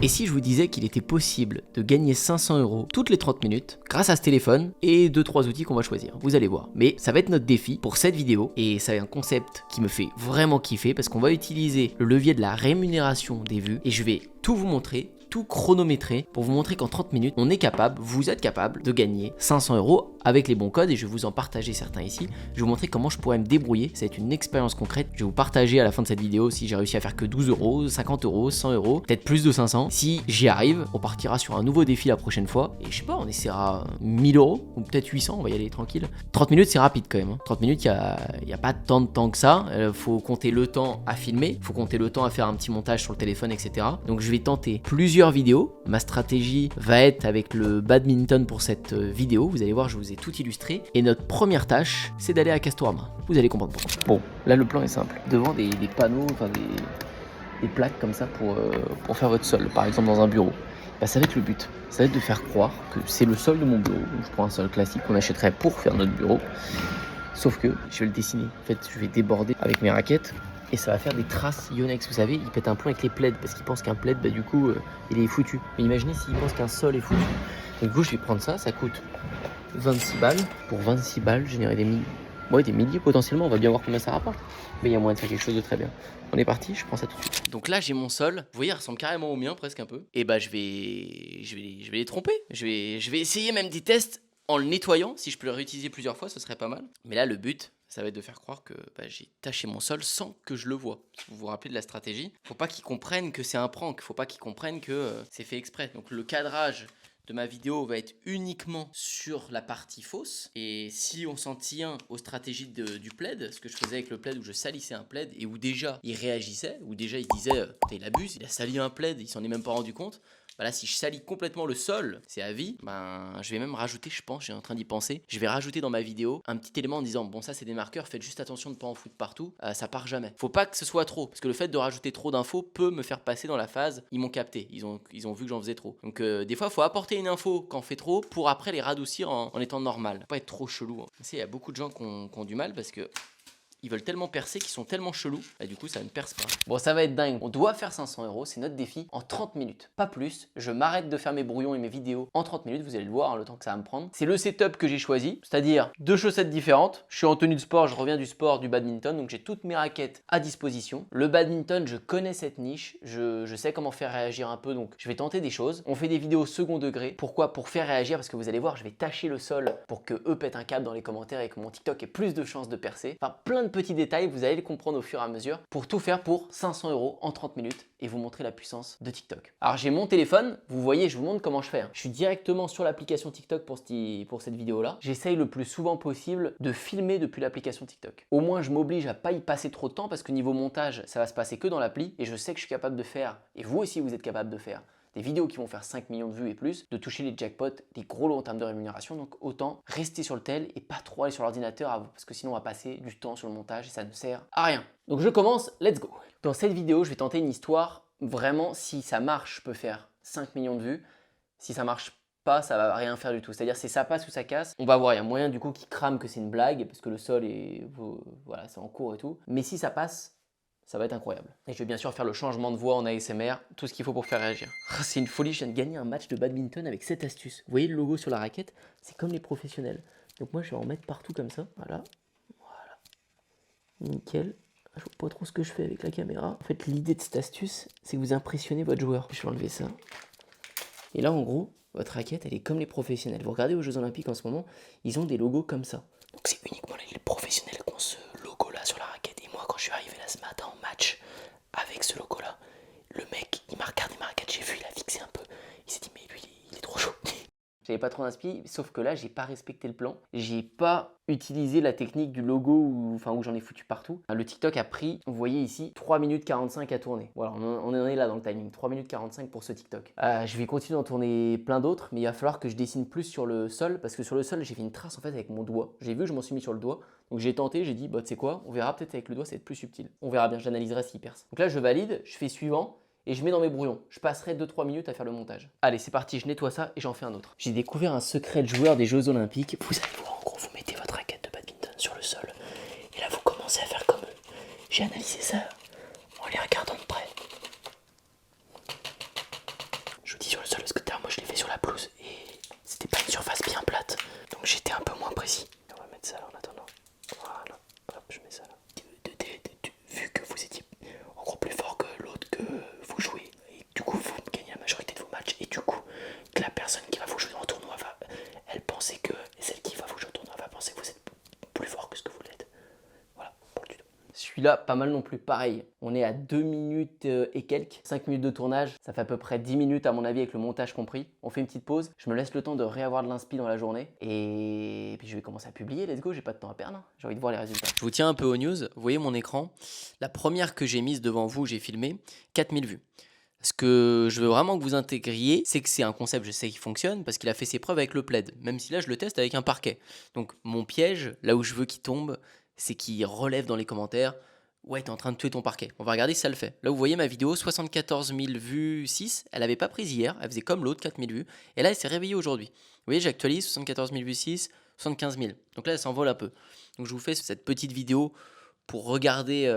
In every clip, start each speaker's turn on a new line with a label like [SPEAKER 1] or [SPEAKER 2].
[SPEAKER 1] Et si je vous disais qu'il était possible de gagner 500 € toutes les 30 minutes grâce à ce téléphone et 2-3 outils qu'on va choisir, vous allez voir. Mais ça va être notre défi pour cette vidéo et c'est un concept qui me fait vraiment kiffer parce qu'on va utiliser le levier de la rémunération des vues et je vais tout vous montrer, tout chronométrer pour vous montrer qu'en 30 minutes, on est capable, vous êtes capable de gagner 500 € avec les bons codes et je vais vous en partager certains ici. Je vais vous montrer comment je pourrais me débrouiller, ça va être une expérience concrète. Je vais vous partager à la fin de cette vidéo si j'ai réussi à faire que 12 €, 50 €, 100 €, peut-être plus de 500. Si j'y arrive, on partira sur un nouveau défi la prochaine fois et je sais pas, on essaiera 1000 € ou peut-être 800, on va y aller tranquille. 30 minutes c'est rapide quand même, hein. 30 minutes, il y a pas tant de temps que ça, faut compter le temps à filmer, faut compter le temps à faire un petit montage sur le téléphone, etc. Donc je vais tenter plusieurs vidéos. Ma stratégie va être avec le badminton pour cette vidéo. Vous allez voir, je vous ai tout illustré. Et notre première tâche, c'est d'aller à Castorama. Vous allez comprendre pourquoi. Bon, là le plan est simple. Devant des panneaux, enfin des plaques comme ça pour faire votre sol, par exemple dans un bureau. Bah, ça va être le but. Ça va être de faire croire que c'est le sol de mon bureau. Donc, je prends un sol classique qu'on achèterait pour faire notre bureau. Sauf que je vais le dessiner. En fait, je vais déborder avec mes raquettes. Et ça va faire des traces Yonex, vous savez, il pète un plomb avec les plaids parce qu'il pense qu'un plaid, bah du coup, il est foutu. Mais imaginez s'il pense qu'un sol est foutu. Donc du coup, je vais prendre ça coûte 26 balles. Pour 26 balles, générer des milliers potentiellement, on va bien voir combien ça rapporte. Mais il y a moyen de faire quelque chose de très bien. On est parti, je prends ça tout de suite. Donc là, j'ai mon sol, vous voyez, il ressemble carrément au mien, presque un peu. Et bah je vais les tromper. Je vais essayer même des tests en le nettoyant. Si je peux le réutiliser plusieurs fois, ce serait pas mal. Mais là, le but, ça va être de faire croire que j'ai taché mon sol sans que je le vois. Vous vous rappelez de la stratégie? Faut pas qu'ils comprennent que c'est un prank, faut pas qu'ils comprennent que c'est fait exprès. Donc le cadrage de ma vidéo va être uniquement sur la partie fausse. Et si on s'en tient aux stratégies du plaid, ce que je faisais avec le plaid où je salissais un plaid et où déjà il réagissait, où déjà il disait il abuse, il a sali un plaid, il s'en est même pas rendu compte. Bah là, si je salis complètement le sol, c'est à vie, je vais même rajouter, je pense, j'ai en train d'y penser, je vais rajouter dans ma vidéo un petit élément en disant, bon ça c'est des marqueurs, faites juste attention de ne pas en foutre partout, ça part jamais. Faut pas que ce soit trop, parce que le fait de rajouter trop d'infos peut me faire passer dans la phase, ils m'ont capté, ils ont vu que j'en faisais trop. Donc des fois, faut apporter une info quand on fait trop, pour après les radoucir en étant normal. Faut pas être trop chelou. Hein. Il y a beaucoup de gens qui ont du mal parce que ils veulent tellement percer qu'ils sont tellement chelous, et du coup ça ne perce pas. Bon, ça va être dingue, on doit faire 500 €, c'est notre défi, en 30 minutes, pas plus. Je m'arrête de faire mes brouillons et mes vidéos en 30 minutes, vous allez le voir, hein, le temps que ça va me prendre. C'est le setup que j'ai choisi, c'est-à-dire 2 chaussettes différentes. Je suis en tenue de sport, je reviens du sport, du badminton, donc j'ai toutes mes raquettes à disposition. Le badminton, je connais cette niche, je sais comment faire réagir un peu, donc je vais tenter des choses. On fait des vidéos second degré, pourquoi? Pour faire réagir, parce que vous allez voir, je vais tacher le sol pour que eux pètent un câble dans les commentaires et que mon TikTok ait plus de chances de percer. Enfin, plein de petits détails, vous allez les comprendre au fur et à mesure pour tout faire pour 500 € en 30 minutes et vous montrer la puissance de TikTok. Alors j'ai mon téléphone, vous voyez, je vous montre comment je fais. Je suis directement sur l'application TikTok pour cette vidéo là. J'essaye le plus souvent possible de filmer depuis l'application TikTok. Au moins je m'oblige à pas y passer trop de temps parce que niveau montage, ça va se passer que dans l'appli et je sais que je suis capable de faire, et vous aussi vous êtes capable de faire, des vidéos qui vont faire 5 millions de vues et plus, de toucher les jackpots, des gros lots en termes de rémunération, donc autant rester sur le tel et pas trop aller sur l'ordinateur à vous, parce que sinon on va passer du temps sur le montage et ça ne sert à rien. Donc je commence, let's go. Dans cette vidéo, je vais tenter une histoire, vraiment si ça marche, je peux faire 5 millions de vues, si ça marche pas, ça va rien faire du tout, c'est-à-dire si ça passe ou ça casse, on va voir, il y a moyen du coup qu'ils crament que c'est une blague, parce que le sol est, voilà, c'est en cours et tout, mais si ça passe, ça va être incroyable. Et je vais bien sûr faire le changement de voix en ASMR, tout ce qu'il faut pour faire réagir. C'est une folie, je viens de gagner un match de badminton avec cette astuce. Vous voyez le logo sur la raquette? C'est comme les professionnels. Donc moi je vais en mettre partout comme ça, voilà. Nickel. Je vois pas trop ce que je fais avec la caméra. En fait l'idée de cette astuce, c'est que vous impressionnez votre joueur. Je vais enlever ça. Et là en gros, votre raquette elle est comme les professionnels. Vous regardez aux Jeux Olympiques en ce moment, ils ont des logos comme ça. Donc c'est uniquement les professionnels qui ont ce logo là sur la raquette. Et moi quand je suis arrivé là ce matin en match avec ce logo là, le mec il m'a regardé ma raquette, j'ai vu, il a fixé un peu. Il s'est dit mais lui il est trop chaud. J'avais pas trop d'inspi, sauf que là j'ai pas respecté le plan. J'ai pas utilisé la technique du logo où j'en ai foutu partout. Le TikTok a pris, vous voyez ici, 3 minutes 45 à tourner. Voilà, on en est là dans le timing, 3 minutes 45 pour ce TikTok. Je vais continuer d'en tourner plein d'autres, mais il va falloir que je dessine plus sur le sol, parce que sur le sol j'ai fait une trace en fait avec mon doigt. J'ai vu que je m'en suis mis sur le doigt, donc j'ai tenté, j'ai dit bah tu sais quoi, on verra peut-être avec le doigt, ça va être plus subtil. On verra bien, j'analyserai s'il perce. Donc là je valide, je fais suivant. Et je mets dans mes brouillons. Je passerai 2-3 minutes à faire le montage. Allez, c'est parti, je nettoie ça et j'en fais un autre. J'ai découvert un secret de joueur des Jeux Olympiques. Vous allez voir, en gros, vous mettez votre raquette de badminton sur le sol. Et là, vous commencez à faire comme eux. J'ai analysé ça en les regardant de près. dit sur le sol, parce que moi je l'ai fait sur la pelouse et c'était pas une surface bien plate. Donc j'étais un peu moins précis. On va mettre ça là en attendant. Voilà, hop, je mets ça là. Vu que vous étiez encore plus fort que l'autre que vous jouez, et du coup vous gagnez la majorité de vos matchs, et du coup que la personne qui va vous jouer en tournoi va, elle pensait que, celle qui va vous jouer au tournoi va penser que vous êtes plus fort que ce que vous l'êtes. Voilà, pour le tuto. Celui-là, pas mal non plus, pareil. On est à 2 minutes et quelques, 5 minutes de tournage, ça fait à peu près 10 minutes à mon avis avec le montage compris. On fait une petite pause, je me laisse le temps de réavoir de l'inspi dans la journée et puis je vais commencer à publier, let's go, j'ai pas de temps à perdre, j'ai envie de voir les résultats. Je vous tiens un peu aux news, vous voyez mon écran, la première que j'ai mise devant vous, j'ai filmé 4000 vues. Ce que je veux vraiment que vous intégriez, c'est que c'est un concept, je sais, qui fonctionne parce qu'il a fait ses preuves avec le plaid, même si là je le teste avec un parquet. Donc mon piège, là où je veux qu'il tombe, c'est qu'il relève dans les commentaires « Ouais, t'es en train de tuer ton parquet ». On va regarder si ça le fait. Là, vous voyez ma vidéo, 74 000 vues, 6. Elle n'avait pas prise hier, elle faisait comme l'autre, 4 000 vues. Et là, elle s'est réveillée aujourd'hui. Vous voyez, j'actualise, 74 000 vues, 6, 75 000. Donc là, elle s'envole un peu. Donc je vous fais cette petite vidéo pour regarder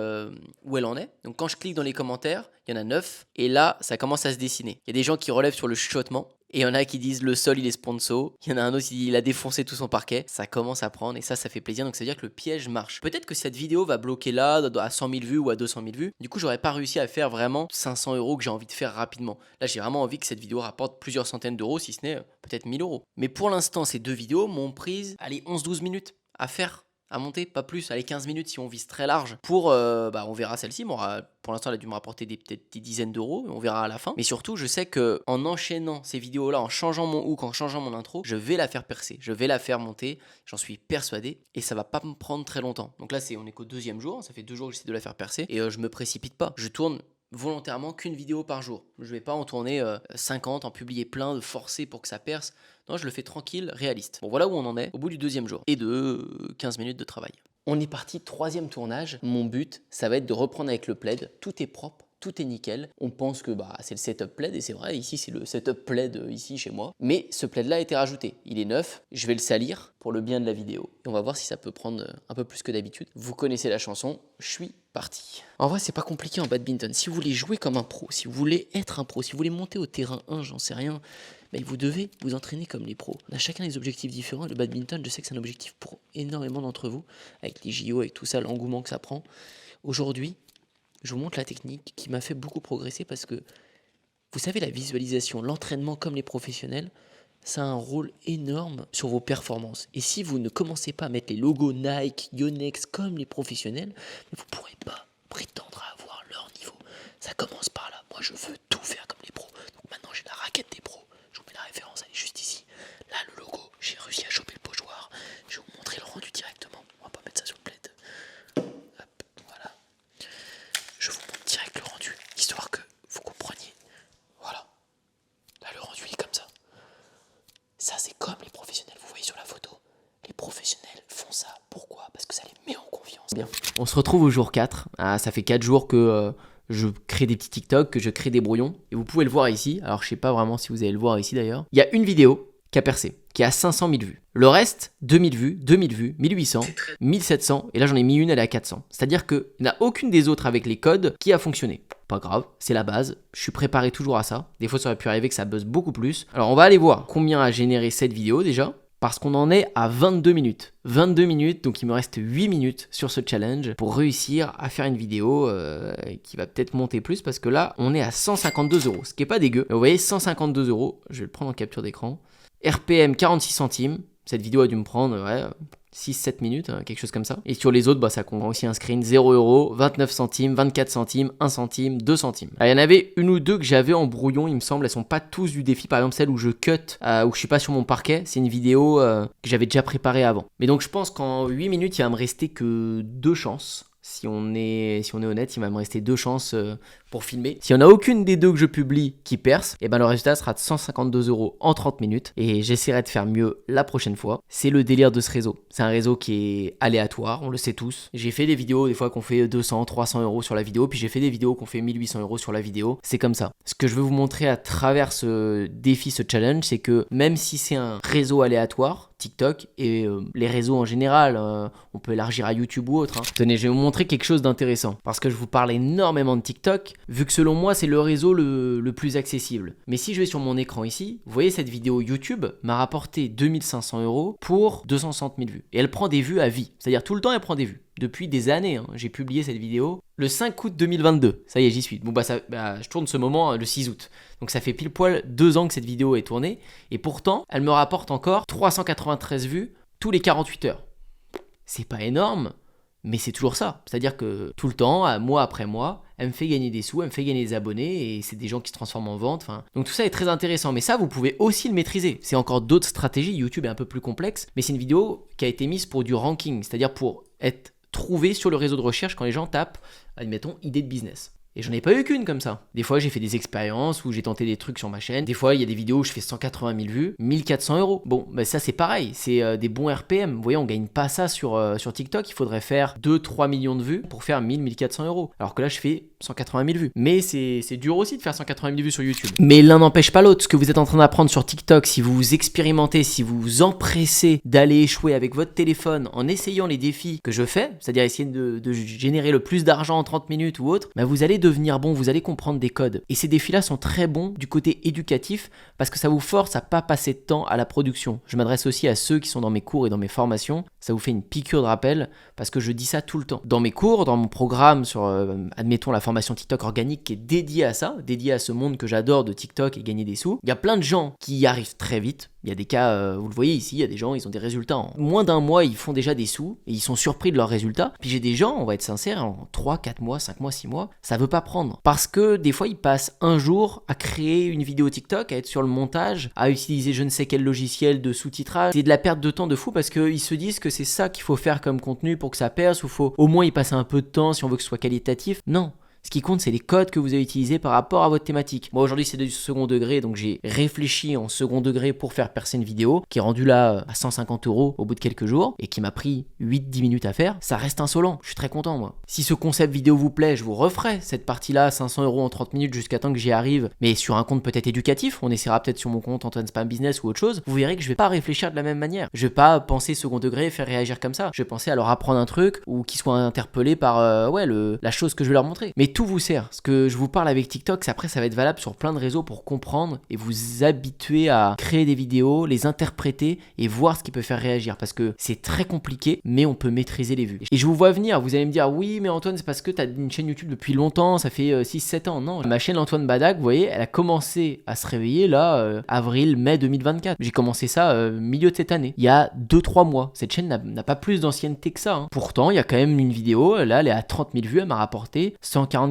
[SPEAKER 1] où elle en est. Donc quand je clique dans les commentaires, il y en a 9. Et là, ça commence à se dessiner. Il y a des gens qui relèvent sur le chuchotement. Et il y en a qui disent le sol il est sponsor. Il y en a un autre qui dit il a défoncé tout son parquet. Ça commence à prendre et ça fait plaisir. Donc ça veut dire que le piège marche. Peut-être que cette vidéo va bloquer là à 100 000 vues ou à 200 000 vues. Du coup j'aurais pas réussi à faire vraiment 500 € que j'ai envie de faire rapidement. Là j'ai vraiment envie que cette vidéo rapporte plusieurs centaines d'euros, si ce n'est peut-être 1000 €. Mais pour l'instant ces deux vidéos m'ont prise, allez, 11-12 minutes à faire. À monter, pas plus, allez 15 minutes si on vise très large. Pour, on verra celle-ci, pour l'instant elle a dû me rapporter peut-être des dizaines d'euros, on verra à la fin. Mais surtout, je sais que en enchaînant ces vidéos-là, en changeant mon hook, en changeant mon intro, je vais la faire percer, je vais la faire monter, j'en suis persuadé, et ça va pas me prendre très longtemps. Donc là, on est qu'au 2e jour, ça fait 2 jours que j'essaie de la faire percer, et je me précipite pas, je tourne volontairement qu'une vidéo par jour. Je vais pas en tourner 50, en publier plein, de forcer pour que ça perce. Non, je le fais tranquille, réaliste. Bon, voilà où on en est au bout du 2e jour. Et de 15 minutes de travail. On est parti, 3e tournage. Mon but, ça va être de reprendre avec le plaid. Tout est propre, tout est nickel. On pense que c'est le setup plaid, et c'est vrai, ici c'est le setup plaid ici chez moi. Mais ce plaid là a été rajouté, il est neuf, je vais le salir pour le bien de la vidéo. Et on va voir si ça peut prendre un peu plus que d'habitude. Vous connaissez la chanson, je suis parti. En vrai c'est pas compliqué en badminton, si vous voulez jouer comme un pro, si vous voulez être un pro, si vous voulez monter au terrain 1, j'en sais rien, mais vous devez vous entraîner comme les pros. On a chacun des objectifs différents, et le badminton, je sais que c'est un objectif pour énormément d'entre vous, avec les JO, avec tout ça, l'engouement que ça prend. Aujourd'hui, je vous montre la technique qui m'a fait beaucoup progresser parce que, vous savez, la visualisation, l'entraînement comme les professionnels, ça a un rôle énorme sur vos performances. Et si vous ne commencez pas à mettre les logos Nike, Yonex comme les professionnels, vous ne pourrez pas prétendre à avoir leur niveau. Ça commence par là. Moi, je veux tout faire comme les pros. Donc maintenant, j'ai la raquette des pros. Je vous mets la référence, elle est juste ici. Là, le logo, j'ai réussi à choper le pochoir. Je vais vous montrer le rendu directement. On va pas mettre ça sur le plaid. Hop, voilà. Je vous montre direct le rendu, histoire que vous compreniez. Voilà. Là, le rendu est comme ça. Ça, c'est comme les professionnels. Vous voyez sur la photo, les professionnels font ça. Pourquoi ? Parce que ça les met en confiance. Bien. On se retrouve au jour 4. Ça fait 4 jours que je crée des petits TikTok, que je crée des brouillons. Et vous pouvez le voir ici. Alors, je sais pas vraiment si vous allez le voir ici d'ailleurs. Il y a une vidéo qui a percé, qui a 500 000 vues. Le reste, 2000 vues, 2000 vues, 1800, 1700, et là j'en ai mis une, elle est à 400. C'est-à-dire qu'il n'y en a aucune des autres avec les codes qui a fonctionné. Pas grave, c'est la base, je suis préparé toujours à ça. Des fois ça aurait pu arriver que ça buzz beaucoup plus. Alors on va aller voir combien a généré cette vidéo déjà, parce qu'on en est à 22 minutes. 22 minutes, donc il me reste 8 minutes sur ce challenge pour réussir à faire une vidéo qui va peut-être monter plus, parce que là on est à 152 €, ce qui est pas dégueu. Mais vous voyez, 152 €, je vais le prendre en capture d'écran. RPM 46 centimes, cette vidéo a dû me prendre 6-7 minutes, quelque chose comme ça. Et sur les autres, ça comprend aussi un screen 0 €, 29 centimes, 24 centimes, 1 centime, 2 centimes. Il y en avait une ou deux que j'avais en brouillon, il me semble, elles sont pas tous du défi. Par exemple, celle où je cut, où je suis pas sur mon parquet, c'est une vidéo que j'avais déjà préparée avant. Mais donc je pense qu'en 8 minutes, il va me rester que 2 chances. Si on est honnête, il va me rester 2 chances pour filmer. S'il n'y en a aucune des deux que je publie qui perce, et ben le résultat sera de 152 € en 30 minutes. Et j'essaierai de faire mieux la prochaine fois. C'est le délire de ce réseau. C'est un réseau qui est aléatoire, on le sait tous. J'ai fait des vidéos des fois qu'on fait 200, 300 € sur la vidéo, puis j'ai fait des vidéos qu'on fait 1800 € sur la vidéo. C'est comme ça. Ce que je veux vous montrer à travers ce défi, ce challenge, c'est que même si c'est un réseau aléatoire, TikTok et les réseaux en général. On peut élargir à YouTube ou autre. Tenez, je vais vous montrer quelque chose d'intéressant parce que je vous parle énormément de TikTok vu que selon moi c'est le réseau le plus accessible. Mais si je vais sur mon écran ici, vous voyez cette vidéo YouTube m'a rapporté 2500 € pour 260 000 vues. Et elle prend des vues à vie, c'est-à-dire tout le temps elle prend des vues. Depuis des années, j'ai publié cette vidéo le 5 août 2022. Ça y est, j'y suis. Bon je tourne ce moment le 6 août. Donc ça fait pile poil 2 ans que cette vidéo est tournée. Et pourtant, elle me rapporte encore 393 vues tous les 48 heures. C'est pas énorme, mais c'est toujours ça. C'est-à-dire que tout le temps, mois après mois, elle me fait gagner des sous, elle me fait gagner des abonnés et c'est des gens qui se transforment en vente. Donc tout ça est très intéressant. Mais ça, vous pouvez aussi le maîtriser. C'est encore d'autres stratégies. YouTube est un peu plus complexe, mais c'est une vidéo qui a été mise pour du ranking, c'est-à-dire pour être trouvée sur le réseau de recherche quand les gens tapent, admettons, idée de business. Et j'en ai pas eu qu'une comme ça. Des fois, j'ai fait des expériences où j'ai tenté des trucs sur ma chaîne. Des fois, il y a des vidéos où je fais 180 000 vues, 1400 €. Bon, ça c'est pareil, c'est des bons RPM. Vous voyez, on gagne pas ça sur TikTok. Il faudrait faire 2-3 millions de vues pour faire 1400 €. Alors que là, je fais 180 000 vues. Mais c'est dur aussi de faire 180 000 vues sur YouTube. Mais l'un n'empêche pas l'autre. Ce que vous êtes en train d'apprendre sur TikTok, si vous vous expérimentez, si vous vous empressez d'aller échouer avec votre téléphone en essayant les défis que je fais, c'est-à-dire essayer de générer le plus d'argent en 30 minutes ou autre, vous allez devenir bon, vous allez comprendre des codes. Et ces défis-là sont très bons du côté éducatif parce que ça vous force à pas passer de temps à la production. Je m'adresse aussi à ceux qui sont dans mes cours et dans mes formations. Ça vous fait une piqûre de rappel parce que je dis ça tout le temps. Dans mes cours, dans mon programme sur, admettons, la formation TikTok organique qui est dédiée à ça, dédiée à ce monde que j'adore de TikTok et gagner des sous, il y a plein de gens qui y arrivent très vite. Il y a des cas, vous le voyez ici, il y a des gens, ils ont des résultats en moins d'un mois, ils font déjà des sous et ils sont surpris de leurs résultats. Puis j'ai des gens, on va être sincère, en 3, 4 mois, 5 mois, 6 mois, ça veut pas prendre. Parce que des fois, ils passent un jour à créer une vidéo TikTok, à être sur le montage, à utiliser je ne sais quel logiciel de sous-titrage. C'est de la perte de temps de fou parce qu'ils se disent que c'est ça qu'il faut faire comme contenu pour que ça perce ou faut au moins y passer un peu de temps si on veut que ce soit qualitatif. Non. Ce qui compte, c'est les codes que vous avez utilisés par rapport à votre thématique. Moi, aujourd'hui, c'est du second degré, donc j'ai réfléchi en second degré pour faire percer une vidéo qui est rendue là à 150 € au bout de quelques jours et qui m'a pris 8-10 minutes à faire. Ça reste insolent. Je suis très content, moi. Si ce concept vidéo vous plaît, je vous referai cette partie-là à 500 € en 30 minutes jusqu'à temps que j'y arrive, mais sur un compte peut-être éducatif. On essaiera peut-être sur mon compte Antoine Spam Business ou autre chose. Vous verrez que je vais pas réfléchir de la même manière. Je vais pas penser second degré et faire réagir comme ça. Je vais penser à leur apprendre un truc ou qu'ils soient interpellés par la chose que je vais leur montrer. Mais tout vous sert. Ce que je vous parle avec TikTok, après ça va être valable sur plein de réseaux pour comprendre et vous habituer à créer des vidéos, les interpréter et voir ce qui peut faire réagir parce que c'est très compliqué mais on peut maîtriser les vues. Et je vous vois venir, vous allez me dire oui mais Antoine c'est parce que tu as une chaîne YouTube depuis longtemps, ça fait 6-7 ans. Non, ma chaîne Antoine Badak, vous voyez, elle a commencé à se réveiller là avril-mai 2024. J'ai commencé ça milieu de cette année, il y a 2-3 mois. Cette chaîne n'a pas plus d'ancienneté que ça. Pourtant, il y a quand même une vidéo, là elle est à 30 000 vues, elle m'a rapporté 144 €.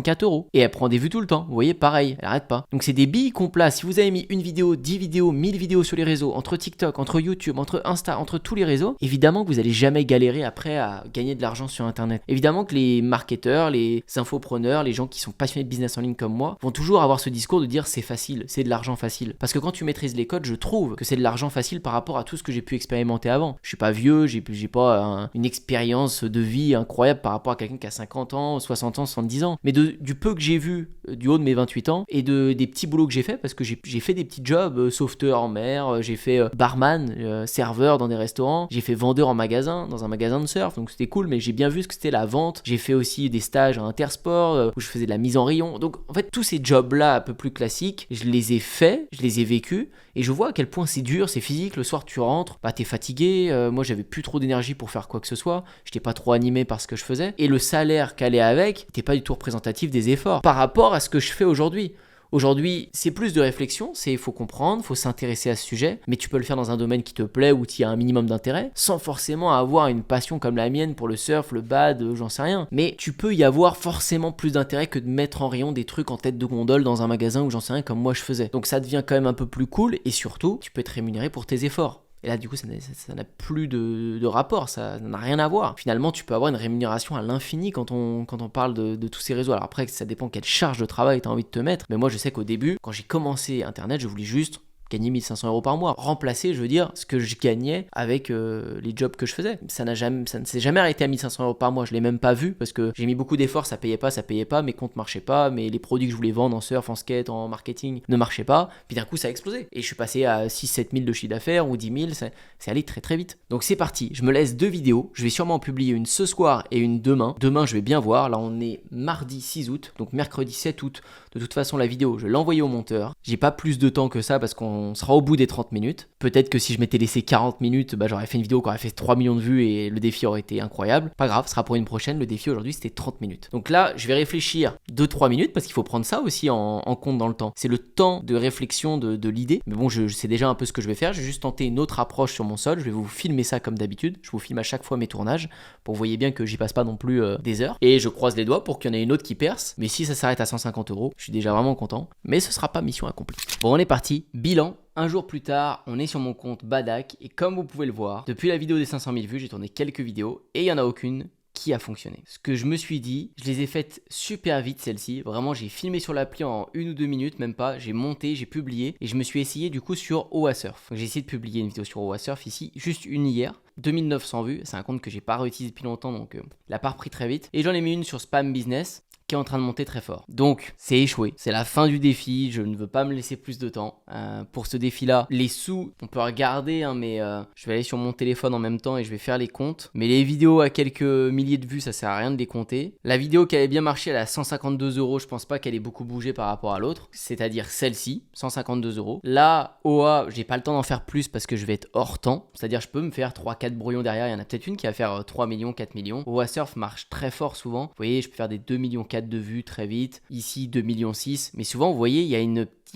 [SPEAKER 1] Et elle prend des vues tout le temps, vous voyez, pareil, elle arrête pas. Donc c'est des billes qu'on place. Si vous avez mis une vidéo, 10 vidéos, 1000 vidéos sur les réseaux, entre TikTok, entre YouTube, entre Insta, entre tous les réseaux, évidemment que vous allez jamais galérer après à gagner de l'argent sur Internet. Évidemment que les marketeurs, les infopreneurs, les gens qui sont passionnés de business en ligne comme moi, vont toujours avoir ce discours de dire c'est facile, c'est de l'argent facile. Parce que quand tu maîtrises les codes, je trouve que c'est de l'argent facile par rapport à tout ce que j'ai pu expérimenter avant. Je suis pas vieux, j'ai pas une expérience de vie incroyable par rapport à quelqu'un qui a 50 ans, 60 ans, 70 ans. Mais du peu que j'ai vu du haut de mes 28 ans et des petits boulots que j'ai fait parce que j'ai fait des petits jobs, sauveteur en mer, j'ai fait barman, serveur dans des restaurants, j'ai fait vendeur en magasin, dans un magasin de surf, donc c'était cool, mais j'ai bien vu ce que c'était la vente. J'ai fait aussi des stages à Intersport où je faisais de la mise en rayon. Donc en fait tous ces jobs là un peu plus classiques, je les ai faits, je les ai vécus et je vois à quel point c'est dur, c'est physique. Le soir tu rentres, t'es fatigué, moi j'avais plus trop d'énergie pour faire quoi que ce soit, j'étais pas trop animé par ce que je faisais et le salaire qu'allait avec n'était pas du tout représentatif des efforts par rapport à ce que je fais aujourd'hui. Aujourd'hui, c'est plus de réflexion, il faut comprendre, il faut s'intéresser à ce sujet, mais tu peux le faire dans un domaine qui te plaît ou qui a un minimum d'intérêt, sans forcément avoir une passion comme la mienne pour le surf, le bad, j'en sais rien. Mais tu peux y avoir forcément plus d'intérêt que de mettre en rayon des trucs en tête de gondole dans un magasin ou j'en sais rien comme moi je faisais. Donc ça devient quand même un peu plus cool et surtout, tu peux être rémunéré pour tes efforts. Et là, du coup, ça n'a plus de rapport, ça n'a rien à voir. Finalement, tu peux avoir une rémunération à l'infini quand on parle de tous ces réseaux. Alors après, ça dépend quelle charge de travail tu as envie de te mettre. Mais moi, je sais qu'au début, quand j'ai commencé Internet, je voulais juste gagner 1500 € par mois. Remplacer, je veux dire, ce que je gagnais avec les jobs que je faisais. Ça ne s'est jamais arrêté à 1500 € par mois. Je l'ai même pas vu parce que j'ai mis beaucoup d'efforts, ça payait pas, mes comptes marchaient pas, mais les produits que je voulais vendre en surf, en skate, en marketing ne marchaient pas. Puis d'un coup, ça a explosé. Et je suis passé à 6-7 000 de chiffre d'affaires ou 10 000. C'est allé très très vite. Donc c'est parti. Je me laisse 2 vidéos. Je vais sûrement en publier une ce soir et une demain. Demain, je vais bien voir. Là, on est mardi 6 août, donc mercredi 7 août. De toute façon, la vidéo, je l'ai envoyée au monteur. J'ai pas plus de temps que ça parce qu'on sera au bout des 30 minutes. Peut-être que si je m'étais laissé 40 minutes, j'aurais fait une vidéo qui aurait fait 3 millions de vues et le défi aurait été incroyable. Pas grave, ce sera pour une prochaine. Le défi aujourd'hui, c'était 30 minutes. Donc là, je vais réfléchir 2-3 minutes parce qu'il faut prendre ça aussi en compte dans le temps. C'est le temps de réflexion de l'idée. Mais bon, je sais déjà un peu ce que je vais faire. Je vais juste tenter une autre approche sur mon sol. Je vais vous filmer ça comme d'habitude. Je vous filme à chaque fois mes tournages pour que vous voyez bien que j'y passe pas non plus des heures. Et je croise les doigts pour qu'il y en ait une autre qui perce. Mais si ça s'arrête à 150 €, je suis déjà vraiment content. Mais ce sera pas mission accomplie. Bon, on est parti. Bilan. Un jour plus tard, on est sur mon compte Badak et comme vous pouvez le voir, depuis la vidéo des 500 000 vues, j'ai tourné quelques vidéos et il n'y en a aucune qui a fonctionné. Ce que je me suis dit, je les ai faites super vite celles-ci. Vraiment, j'ai filmé sur l'appli en 1 ou 2 minutes, même pas. J'ai monté, j'ai publié et je me suis essayé du coup sur Owasurf. J'ai essayé de publier une vidéo sur Owasurf ici, juste une hier. 2900 vues, c'est un compte que j'ai pas réutilisé depuis longtemps donc il a pas repris très vite. Et j'en ai mis une sur Spam Business qui est en train de monter très fort. Donc, c'est échoué. C'est la fin du défi. Je ne veux pas me laisser plus de temps. Pour ce défi-là, les sous, on peut regarder, mais je vais aller sur mon téléphone en même temps et je vais faire les comptes. Mais les vidéos à quelques milliers de vues, ça sert à rien de les compter. La vidéo qui avait bien marché, elle a 152 €. Je pense pas qu'elle ait beaucoup bougé par rapport à l'autre. C'est-à-dire celle-ci, 152 €. Là, OA, j'ai pas le temps d'en faire plus parce que je vais être hors temps. C'est-à-dire, je peux me faire 3-4 brouillons derrière. Il y en a peut-être une qui va faire 3 millions, 4 millions. Owasurf marche très fort souvent. Vous voyez, je peux faire des 2 millions 4 de vues très vite. Ici, 2 millions 6. Mais souvent, vous voyez, il y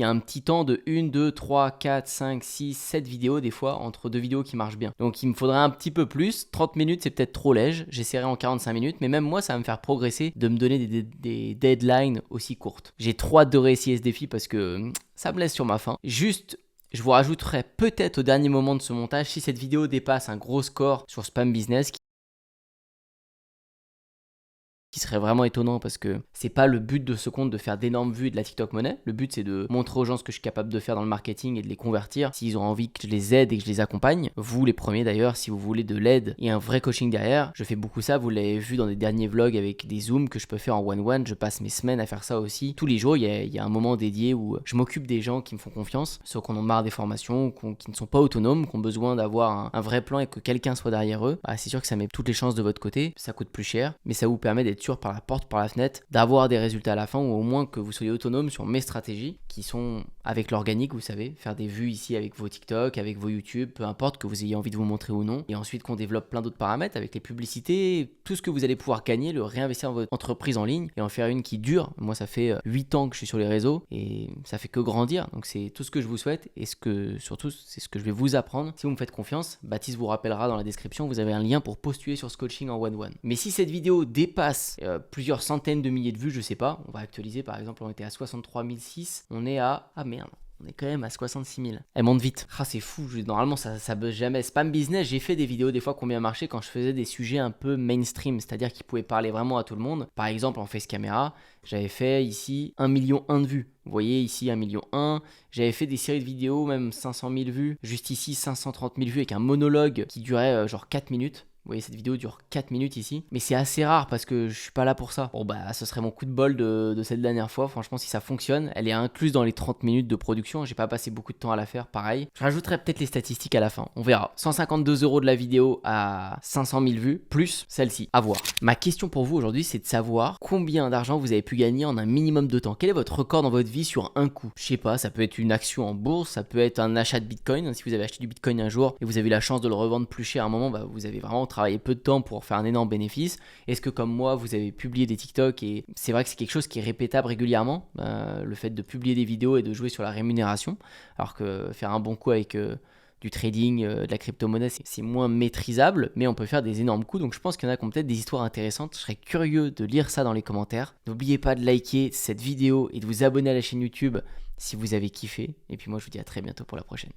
[SPEAKER 1] a un petit temps de 1, 2, 3, 4, 5, 6, 7 vidéos des fois entre 2 vidéos qui marchent bien. Donc il me faudrait un petit peu plus. 30 minutes, c'est peut-être trop léger. J'essaierai en 45 minutes. Mais même moi, ça va me faire progresser de me donner des deadlines aussi courtes. J'ai trop hâte de réussir ce défi parce que ça me laisse sur ma faim. Juste, je vous rajouterai peut-être au dernier moment de ce montage, si cette vidéo dépasse un gros score sur Spam Business, qui serait vraiment étonnant parce que c'est pas le but de ce compte de faire d'énormes vues et de la TikTok monnaie. Le but c'est de montrer aux gens ce que je suis capable de faire dans le marketing et de les convertir s'ils ont envie que je les aide et que je les accompagne. Vous les premiers d'ailleurs, si vous voulez de l'aide et un vrai coaching derrière, je fais beaucoup ça, vous l'avez vu dans des derniers vlogs avec des zooms que je peux faire en one-one, je passe mes semaines à faire ça aussi. Tous les jours il y a un moment dédié où je m'occupe des gens qui me font confiance, ceux qui en ont marre des formations, qui ne sont pas autonomes, qui ont besoin d'avoir un vrai plan et que quelqu'un soit derrière eux. C'est sûr que ça met toutes les chances de votre côté, ça coûte plus cher, mais ça vous permet d'être sûr par la porte, par la fenêtre, d'avoir des résultats à la fin ou au moins que vous soyez autonome sur mes stratégies qui sont avec l'organique, vous savez, faire des vues ici avec vos TikTok, avec vos YouTube, peu importe que vous ayez envie de vous montrer ou non, et ensuite qu'on développe plein d'autres paramètres avec les publicités, tout ce que vous allez pouvoir gagner, le réinvestir dans votre entreprise en ligne et en faire une qui dure. Moi ça fait 8 ans que je suis sur les réseaux et ça fait que grandir, donc c'est tout ce que je vous souhaite et surtout c'est ce que je vais vous apprendre. Si vous me faites confiance, Baptiste vous rappellera dans la description, vous avez un lien pour postuler sur ce coaching en one-one. Mais si cette vidéo dépasse plusieurs centaines de milliers de vues, je sais pas, on va actualiser, par exemple on était à 63 006, on est à... ah merde, on est quand même à 66 000. Elle monte vite. C'est fou. Normalement, ça buzz jamais. Spam Business, j'ai fait des vidéos des fois qui ont bien marché quand je faisais des sujets un peu mainstream, c'est-à-dire qui pouvaient parler vraiment à tout le monde. Par exemple, en face caméra, j'avais fait ici 1,1 million de vues. Vous voyez ici 1,1 million. J'avais fait des séries de vidéos, même 500 000 vues. Juste ici, 530 000 vues avec un monologue qui durait genre 4 minutes. Vous voyez, cette vidéo dure 4 minutes ici. Mais c'est assez rare parce que je suis pas là pour ça. Bon, ce serait mon coup de bol de cette dernière fois. Franchement, si ça fonctionne, elle est incluse dans les 30 minutes de production. J'ai pas passé beaucoup de temps à la faire, pareil. Je rajouterai peut-être les statistiques à la fin. On verra. 152 € de la vidéo à 500 000 vues, plus celle-ci. À voir. Ma question pour vous aujourd'hui, c'est de savoir combien d'argent vous avez pu gagner en un minimum de temps. Quel est votre record dans votre vie sur un coup? Je sais pas, ça peut être une action en bourse, ça peut être un achat de Bitcoin. Si vous avez acheté du Bitcoin un jour et vous avez eu la chance de le revendre plus cher à un moment, vous avez vraiment travailler peu de temps pour faire un énorme bénéfice. Est-ce que comme moi vous avez publié des TikTok et c'est vrai que c'est quelque chose qui est répétable régulièrement, le fait de publier des vidéos et de jouer sur la rémunération, alors que faire un bon coup avec du trading, de la crypto-monnaie, c'est moins maîtrisable, mais on peut faire des énormes coups. Donc je pense qu'il y en a qui ont peut-être des histoires intéressantes. Je serais curieux de lire ça dans les commentaires. N'oubliez pas de liker cette vidéo et de vous abonner à la chaîne YouTube si vous avez kiffé. Et puis moi je vous dis à très bientôt pour la prochaine.